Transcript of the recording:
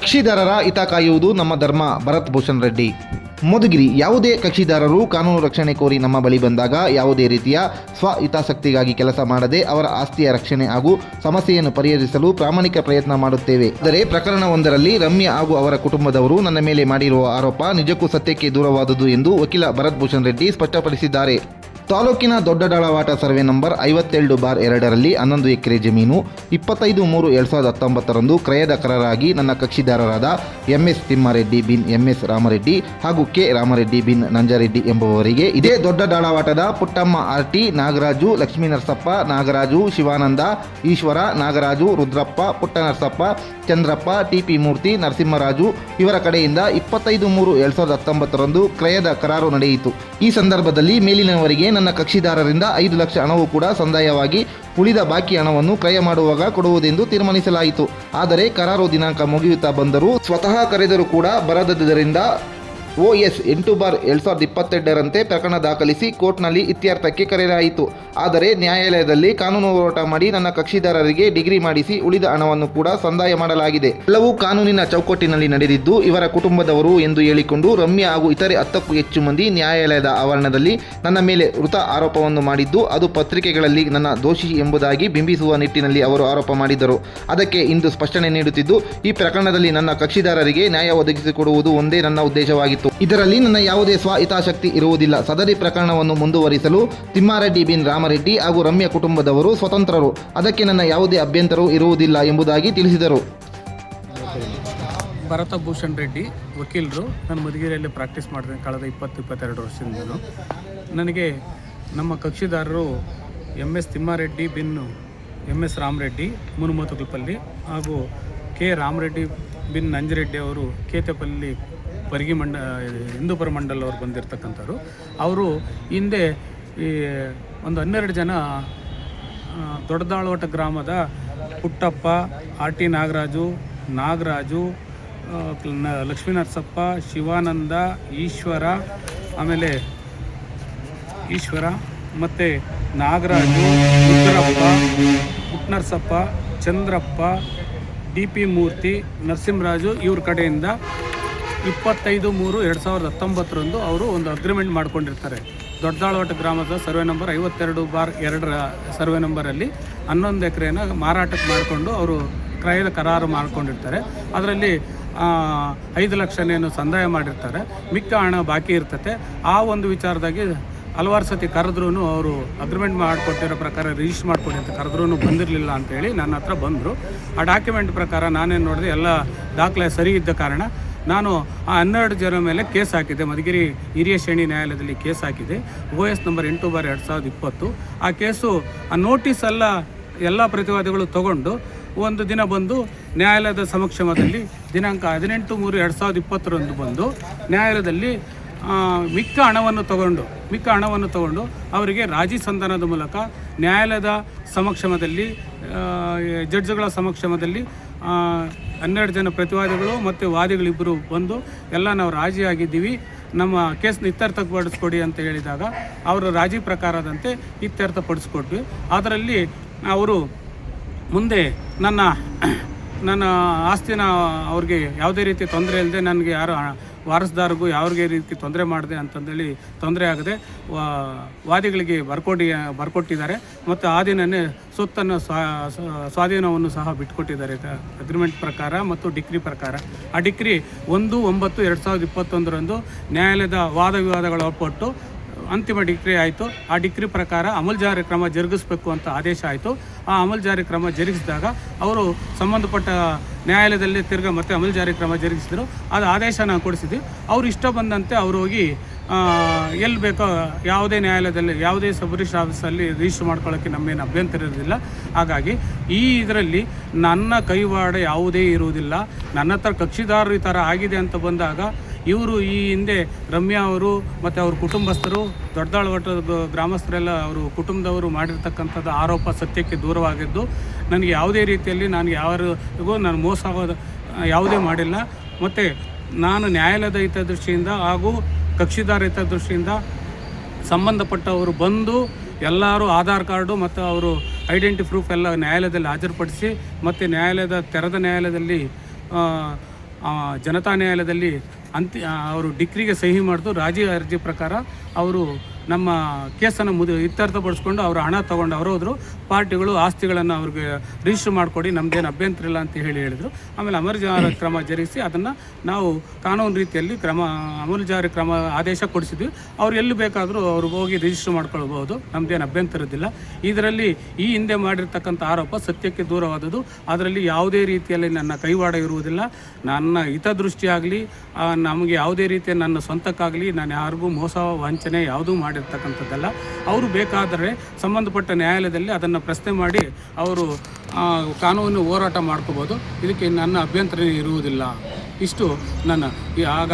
ಕಕ್ಷಿದಾರರ ಹಿತ ಕಾಯುವುದು ನಮ್ಮ ಧರ್ಮ. ಭರತ್ ಭೂಷಣ್ ರೆಡ್ಡಿ, ಮಧುಗಿರಿ. ಯಾವುದೇ ಕಕ್ಷಿದಾರರು ಕಾನೂನು ರಕ್ಷಣೆ ಕೋರಿ ನಮ್ಮ ಬಳಿ ಬಂದಾಗ ಯಾವುದೇ ರೀತಿಯ ಸ್ವಹಿತಾಸಕ್ತಿಗಾಗಿ ಕೆಲಸ ಮಾಡದೆ ಅವರ ಆಸ್ತಿಯ ರಕ್ಷಣೆ ಹಾಗೂ ಸಮಸ್ಯೆಯನ್ನು ಪರಿಹರಿಸಲು ಪ್ರಾಮಾಣಿಕ ಪ್ರಯತ್ನ ಮಾಡುತ್ತೇವೆ. ಆದರೆ ಪ್ರಕರಣವೊಂದರಲ್ಲಿ ರಮ್ಯಾ ಹಾಗೂ ಅವರ ಕುಟುಂಬದವರು ನನ್ನ ಮೇಲೆ ಮಾಡಿರುವ ಆರೋಪ ನಿಜಕ್ಕೂ ಸತ್ಯಕ್ಕೆ ದೂರವಾದುದು ಎಂದು ವಕೀಲ ಭರತ್ ಭೂಷಣ್ ರೆಡ್ಡಿ ಸ್ಪಷ್ಟಪಡಿಸಿದ್ದಾರೆ. ತಾಲೂಕಿನ ದೊಡ್ಡಡಾಳವಾಟ ಸರ್ವೆ ನಂಬರ್ 52/2ರಲ್ಲಿ 11 ಎಕರೆ ಜಮೀನು 25/3/2019 ಕ್ರಯದಕರಾಗಿ ನನ್ನ ಕಕ್ಷಿದಾರರಾದ MS ತಿಮ್ಮಾರೆಡ್ಡಿ ಬಿನ್ MS ರಾಮರೆಡ್ಡಿ ಹಾಗೂ K ರಾಮರೆಡ್ಡಿ ಬಿನ್ ನಂಜಾರೆಡ್ಡಿ ಎಂಬುವವರಿಗೆ ಇದೇ ದೊಡ್ಡಡಾಳವಾಟದ ಪುಟ್ಟಮ್ಮ RT, ನಾಗರಾಜು, ಲಕ್ಷ್ಮೀನರಸಪ್ಪ, ನಾಗರಾಜು, ಶಿವಾನಂದ, ಈಶ್ವರ, ನಾಗರಾಜು, ರುದ್ರಪ್ಪ, ಪುಟ್ಟನರಸಪ್ಪ, ಚಂದ್ರಪ್ಪ, TP ಮೂರ್ತಿ, ನರಸಿಂಹರಾಜು ಇವರ ಕಡೆಯಿಂದ 25/3/2019 ಕ್ರಯದ ಕರಾರು ನಡೆಯಿತು. ಈ ಸಂದರ್ಭದಲ್ಲಿ ಮೇಲಿನವರಿಗೆ ನನ್ನ ಕಕ್ಷಿದಾರರಿಂದ 5 ಲಕ್ಷ ಹಣವೂ ಕೂಡ ಸಂದಾಯವಾಗಿ ಉಳಿದ ಬಾಕಿ ಹಣವನ್ನು ಕ್ರಯ ಮಾಡುವಾಗ ಕೊಡುವುದೆಂದು ತೀರ್ಮಾನಿಸಲಾಯಿತು. ಆದರೆ ಕರಾರು ದಿನಾಂಕ ಮುಗಿಯುತ್ತಾ ಬಂದರೂ ಸ್ವತಃ ಕರೆದರೂ ಕೂಡ ಬರದದ್ದರಿಂದ OS 8/2022ರಂತೆ ಪ್ರಕರಣ ದಾಖಲಿಸಿ ಕೋರ್ಟ್ನಲ್ಲಿ ಇತ್ಯರ್ಥಕ್ಕೆ ಕರೆಯಲಾಯಿತು. ಆದರೆ ನ್ಯಾಯಾಲಯದಲ್ಲಿ ಕಾನೂನು ಹೋರಾಟ ಮಾಡಿ ನನ್ನ ಕಕ್ಷಿದಾರರಿಗೆ ಡಿಗ್ರಿ ಮಾಡಿಸಿ ಉಳಿದ ಹಣವನ್ನು ಕೂಡ ಸಂದಾಯ ಮಾಡಲಾಗಿದೆ. ಎಲ್ಲವೂ ಕಾನೂನಿನ ಚೌಕಟ್ಟಿನಲ್ಲಿ ನಡೆದಿದ್ದು ಇವರ ಕುಟುಂಬದವರು ಎಂದು ಹೇಳಿಕೊಂಡು ರಮ್ಯಾ ಹಾಗೂ ಇತರೆ 10ಕ್ಕೂ ಹೆಚ್ಚು ಮಂದಿ ನ್ಯಾಯಾಲಯದ ಆವರಣದಲ್ಲಿ ನನ್ನ ಮೇಲೆ ವೃಥಾ ಆರೋಪವನ್ನು ಮಾಡಿದ್ದು ಅದು ಪತ್ರಿಕೆಗಳಲ್ಲಿ ನನ್ನ ದೋಷಿ ಎಂಬುದಾಗಿ ಬಿಂಬಿಸುವ ನಿಟ್ಟಿನಲ್ಲಿ ಅವರು ಆರೋಪ ಮಾಡಿದ್ದರು. ಅದಕ್ಕೆ ಇಂದು ಸ್ಪಷ್ಟನೆ ನೀಡುತ್ತಿದ್ದು ಈ ಪ್ರಕರಣದಲ್ಲಿ ನನ್ನ ಕಕ್ಷಿದಾರರಿಗೆ ನ್ಯಾಯ ಒದಗಿಸಿಕೊಡುವುದು ಒಂದೇ ನನ್ನ ಉದ್ದೇಶವಾಗಿತ್ತು. ಇದರಲ್ಲಿ ನನ್ನ ಯಾವುದೇ ಸ್ವಹಿತಾಸಕ್ತಿ ಇರುವುದಿಲ್ಲ. ಸದರಿ ಪ್ರಕರಣವನ್ನು ಮುಂದುವರಿಸಲು ತಿಮ್ಮಾರೆಡ್ಡಿ ಬಿನ್ ರಾಮರೆಡ್ಡಿ ಹಾಗೂ ರಮ್ಯಾ ಕುಟುಂಬದವರು ಸ್ವತಂತ್ರರು. ಅದಕ್ಕೆ ನನ್ನ ಯಾವುದೇ ಅಭ್ಯಂತರವೂ ಇರುವುದಿಲ್ಲ ಎಂಬುದಾಗಿ ತಿಳಿಸಿದರು. ಭರತ ಭೂಷಣ್ ರೆಡ್ಡಿ, ವಕೀಲರು. ನಾನು ಮಧುಗಿರಿಯಲ್ಲಿ ಪ್ರಾಕ್ಟೀಸ್ ಮಾಡ್ತೀನಿ ಕಳೆದ 20-22 ವರ್ಷದಿಂದ. ನನಗೆ ನಮ್ಮ ಕಕ್ಷಿದಾರರು MS ತಿಮ್ಮಾರೆಡ್ಡಿ ಬಿನ್ MS ರಾಮರೆಡ್ಡಿ ಮುನುಮತುಗುಲ್ಪಲ್ಲಿ ಹಾಗೂ K ರಾಮರೆಡ್ಡಿ ಬಿನ್ ನಂಜರೆಡ್ಡಿ ಅವರು ಕೇತಪಲ್ಲಿ ಪರಿಗಿ ಹಿಂದೂಪುರ ಮಂಡಲ್ ಅವರು ಬಂದಿರತಕ್ಕಂಥವ್ರು. ಅವರು ಹಿಂದೆ ಈ ಒಂದು 12 ಜನ ದೊಡ್ಡದಾಳವಟ ಗ್ರಾಮದ ಪುಟ್ಟಪ್ಪ, RT ನಾಗರಾಜು, ಲಕ್ಷ್ಮೀನರಸಪ್ಪ, ಶಿವಾನಂದ, ಈಶ್ವರ ಮತ್ತು ನಾಗರಾಜು, ರುದ್ರಪ್ಪ, ಪುಟ್ಟನರಸಪ್ಪ, ಚಂದ್ರಪ್ಪ, DP ಮೂರ್ತಿ, ನರಸಿಂಹರಾಜು ಇವ್ರ ಕಡೆಯಿಂದ 25/3/2019 ಅವರು ಒಂದು ಅಗ್ರಿಮೆಂಟ್ ಮಾಡ್ಕೊಂಡಿರ್ತಾರೆ. ದೊಡ್ಡದಾಳವಟ ಗ್ರಾಮದ ಸರ್ವೆ ನಂಬರ್ 52/2ರ ಸರ್ವೆ ನಂಬರಲ್ಲಿ 11 ಎಕರೆನ ಮಾರಾಟಕ್ಕೆ ಮಾಡಿಕೊಂಡು ಅವರು ಕ್ರಯದ ಕರಾರು ಮಾಡ್ಕೊಂಡಿರ್ತಾರೆ. ಅದರಲ್ಲಿ 5 ಲಕ್ಷನೇನು ಸಂದಾಯ ಮಾಡಿರ್ತಾರೆ. ಮಿಕ್ಕ ಹಣ ಬಾಕಿ ಇರ್ತತೆ. ಆ ಒಂದು ವಿಚಾರದಾಗಿ ಹಲವಾರು ಸತಿ ಕರೆದ್ರೂ ಅವರು ಅಗ್ರಿಮೆಂಟ್ ಮಾಡಿಕೊಟ್ಟಿರೋ ಪ್ರಕಾರ ರಿಜಿಸ್ಟರ್ ಮಾಡ್ಕೊಡಿ ಅಂತ ಕರೆದ್ರೂ ಬಂದಿರಲಿಲ್ಲ ಅಂತೇಳಿ ನನ್ನ ಹತ್ರ ಬಂದರು. ಆ ಡಾಕ್ಯುಮೆಂಟ್ ಪ್ರಕಾರ ನಾನೇನು ನೋಡಿದೆ, ಎಲ್ಲ ದಾಖಲೆ ಸರಿ ಇದ್ದ ಕಾರಣ ನಾನು ಆ 12 ಜನ ಮೇಲೆ ಕೇಸ್ ಹಾಕಿದ್ದೆ. ಮಧುಗಿರಿ ಹಿರಿಯ ಶ್ರೇಣಿ ನ್ಯಾಯಾಲಯದಲ್ಲಿ ಕೇಸ್ ಹಾಕಿದೆ. OS number 8/2020. ಆ ಕೇಸು ಆ ನೋಟಿಸ್ ಎಲ್ಲ ಪ್ರತಿವಾದಿಗಳು ತಗೊಂಡು ಒಂದು ದಿನ ಬಂದು ನ್ಯಾಯಾಲಯದ ಸಮಕ್ಷಮದಲ್ಲಿ ದಿನಾಂಕ 18/3/2020 ಬಂದು ನ್ಯಾಯಾಲಯದಲ್ಲಿ ಮಿಕ್ಕ ಹಣವನ್ನು ತಗೊಂಡು ಅವರಿಗೆ ರಾಜಿ ಸಂಧಾನದ ಮೂಲಕ ನ್ಯಾಯಾಲಯದ ಸಮಕ್ಷಮದಲ್ಲಿ ಜಡ್ಜ್ಗಳ ಸಮಕ್ಷಮದಲ್ಲಿ 12 ಜನ ಪ್ರತಿವಾದಿಗಳು ಮತ್ತು ವಾದಿಗಳಿಬ್ಬರು ಬಂದು ಎಲ್ಲ ನಾವು ರಾಜಿಯಾಗಿದ್ದೀವಿ, ನಮ್ಮ ಕೇಸ್ನ ಇತ್ಯರ್ಥಪಡಿಸ್ಕೊಡಿ ಅಂತ ಹೇಳಿದಾಗ ಅವರು ರಾಜಿ ಪ್ರಕಾರದಂತೆ ಇತ್ಯರ್ಥಪಡಿಸ್ಕೊಟ್ವಿ. ಅದರಲ್ಲಿ ಅವರು ಮುಂದೆ ನನ್ನ ಆಸ್ತಿನ ಅವ್ರಿಗೆ ಯಾವುದೇ ರೀತಿ ತೊಂದರೆ ಇಲ್ಲದೆ, ನನಗೆ ಯಾರು ವಾರಸ್ದಾರಿಗೂ ಯಾವುದೇ ರೀತಿ ತೊಂದರೆ ಮಾಡಿದೆ ಅಂತಂದೇಳಿ ತೊಂದರೆ ಆಗದೆ ವಾದಿಗಳಿಗೆ ಬರ್ಕೊಟ್ಟಿದ್ದಾರೆ. ಮತ್ತು ಆ ದಿನವೇ ಸೊತ್ತನ್ನು ಸ್ವಾಧೀನವನ್ನು ಸಹ ಬಿಟ್ಕೊಟ್ಟಿದ್ದಾರೆ ಅಗ್ರಿಮೆಂಟ್ ಪ್ರಕಾರ ಮತ್ತು ಡಿಕ್ರಿ ಪ್ರಕಾರ. ಆ ಡಿಕ್ರಿ 1/9/2021 ನ್ಯಾಯಾಲಯದ ವಾದ ವಿವಾದಗಳು ಒಳಪಟ್ಟು ಅಂತಿಮ ಡಿಕ್ರಿ ಆಯಿತು. ಆ ಡಿಕ್ರಿ ಪ್ರಕಾರ ಅಮಲು ಜಾರಿ ಕ್ರಮ ಜರುಗಿಸಬೇಕು ಅಂತ ಆದೇಶ ಆಯಿತು. ಆ ಅಮಲು ಜಾರಿ ಕ್ರಮ ಜರುಗಿಸಿದಾಗ ಅವರು ಸಂಬಂಧಪಟ್ಟ ನ್ಯಾಯಾಲಯದಲ್ಲಿ ಮತ್ತೆ ಅಮಲು ಜಾರಿ ಕ್ರಮ ಜರುಗಿಸಿದ್ರು. ಅದು ಆದೇಶ ನಾವು ಕೊಡಿಸಿದ್ವಿ. ಅವರು ಇಷ್ಟ ಬಂದಂತೆ ಅವರು ಹೋಗಿ ಎಲ್ಲಿ ಬೇಕೋ ಯಾವುದೇ ನ್ಯಾಯಾಲಯದಲ್ಲಿ ಯಾವುದೇ ಸಬ್ ರಿಜಿಸ್ಟ್ರ್ ಆಫೀಸಲ್ಲಿ ರಿಜಿಸ್ಟರ್ ಮಾಡ್ಕೊಳ್ಳೋಕ್ಕೆ ನಮ್ಮೇನು ಅಭ್ಯಂತರ ಇರೋದಿಲ್ಲ. ಹಾಗಾಗಿ ಇದರಲ್ಲಿ ನನ್ನ ಕೈವಾಡ ಯಾವುದೇ ಇರುವುದಿಲ್ಲ. ನನ್ನ ಹತ್ರ ಕಕ್ಷಿದಾರರು ಈ ಥರ ಆಗಿದೆ ಅಂತ ಬಂದಾಗ ಇವರು ಈ ಹಿಂದೆ ರಮ್ಯಾ ಅವರು ಮತ್ತು ಅವ್ರ ಕುಟುಂಬಸ್ಥರು, ದೊಡ್ಡದಾಳವಟದ ಗ್ರಾಮಸ್ಥರೆಲ್ಲ ಅವರು ಕುಟುಂಬದವರು ಮಾಡಿರ್ತಕ್ಕಂಥದ್ದು ಆರೋಪ ಸತ್ಯಕ್ಕೆ ದೂರವಾಗಿದ್ದು, ನನಗೆ ಯಾವುದೇ ರೀತಿಯಲ್ಲಿ ಯಾರಿಗೂ ನಾನು ಮೋಸ ಆಗೋದು ಯಾವುದೇ ಮಾಡಿಲ್ಲ. ಮತ್ತು ನಾನು ನ್ಯಾಯಾಲಯದ ಹಿತದೃಷ್ಟಿಯಿಂದ ಹಾಗೂ ಕಕ್ಷಿದಾರ ಹಿತದೃಷ್ಟಿಯಿಂದ ಸಂಬಂಧಪಟ್ಟವರು ಬಂದು ಎಲ್ಲರೂ ಆಧಾರ್ ಕಾರ್ಡು ಮತ್ತು ಅವರು ಐಡೆಂಟಿ ಪ್ರೂಫ್ ಎಲ್ಲ ನ್ಯಾಯಾಲಯದಲ್ಲಿ ಹಾಜರುಪಡಿಸಿ ಮತ್ತು ತೆರೆದ ನ್ಯಾಯಾಲಯದಲ್ಲಿ ಜನತಾ ನ್ಯಾಯಾಲಯದಲ್ಲಿ ಅವರು ಡಿಕ್ರಿಗೆ ಸಹಿ ಮಾಡಿದು ರಾಜಿ ಅರ್ಜಿ ಪ್ರಕಾರ ಅವರು ನಮ್ಮ ಕೇಸನ್ನು ಇತ್ಯರ್ಥಪಡಿಸ್ಕೊಂಡು ಅವರು ಹಣ ತೊಗೊಂಡು ಅವರು ಹೋದರು. ಪಾರ್ಟಿಗಳು ಆಸ್ತಿಗಳನ್ನು ಅವ್ರಿಗೆ ರಿಜಿಸ್ಟರ್ ಮಾಡಿಕೊಡಿ, ನಮ್ಮದೇನು ಅಭ್ಯಂತರ ಇಲ್ಲ ಅಂತ ಹೇಳಿದರು. ಆಮೇಲೆ ಅಮಲು ಜಾರಿ ಕ್ರಮ ಜರುಗಿಸಿ ಅದನ್ನು ನಾವು ಕಾನೂನು ರೀತಿಯಲ್ಲಿ ಅಮಲು ಜಾರಿ ಕ್ರಮ ಆದೇಶ ಕೊಡಿಸಿದ್ವಿ. ಅವ್ರು ಎಲ್ಲಿ ಬೇಕಾದರೂ ಅವ್ರು ಹೋಗಿ ರಿಜಿಸ್ಟರ್ ಮಾಡ್ಕೊಳ್ಬೋದು, ನಮ್ಮದೇನು ಅಭ್ಯಂತರದಿಲ್ಲ. ಇದರಲ್ಲಿ ಈ ಹಿಂದೆ ಮಾಡಿರ್ತಕ್ಕಂಥ ಆರೋಪ ಸತ್ಯಕ್ಕೆ ದೂರವಾದದ್ದು. ಅದರಲ್ಲಿ ಯಾವುದೇ ರೀತಿಯಲ್ಲಿ ನನ್ನ ಕೈವಾಡ ಇರುವುದಿಲ್ಲ. ನನ್ನ ಹಿತದೃಷ್ಟಿ ಆಗಲಿ, ನಮಗೆ ಯಾವುದೇ ರೀತಿಯ ನನ್ನ ಸ್ವಂತಕ್ಕಾಗಲಿ ನಾನು ಯಾರಿಗೂ ಮೋಸ ವಂಚನೆ ಯಾವುದೂ ಮಾಡಿರ್ತಕ್ಕಂಥದ್ದಲ್ಲ. ಅವರು ಬೇಕಾದರೆ ಸಂಬಂಧಪಟ್ಟ ನ್ಯಾಯಾಲಯದಲ್ಲಿ ಅದನ್ನು ಪ್ರಶ್ನೆ ಮಾಡಿ ಅವರು ಕಾನೂನು ಹೋರಾಟ ಮಾಡ್ಕೋಬೋದು. ಇದಕ್ಕೆ ನನ್ನ ಅಭ್ಯಂತರ ಇರುವುದಿಲ್ಲ. ಇಷ್ಟು ನನ್ನ ಆಗ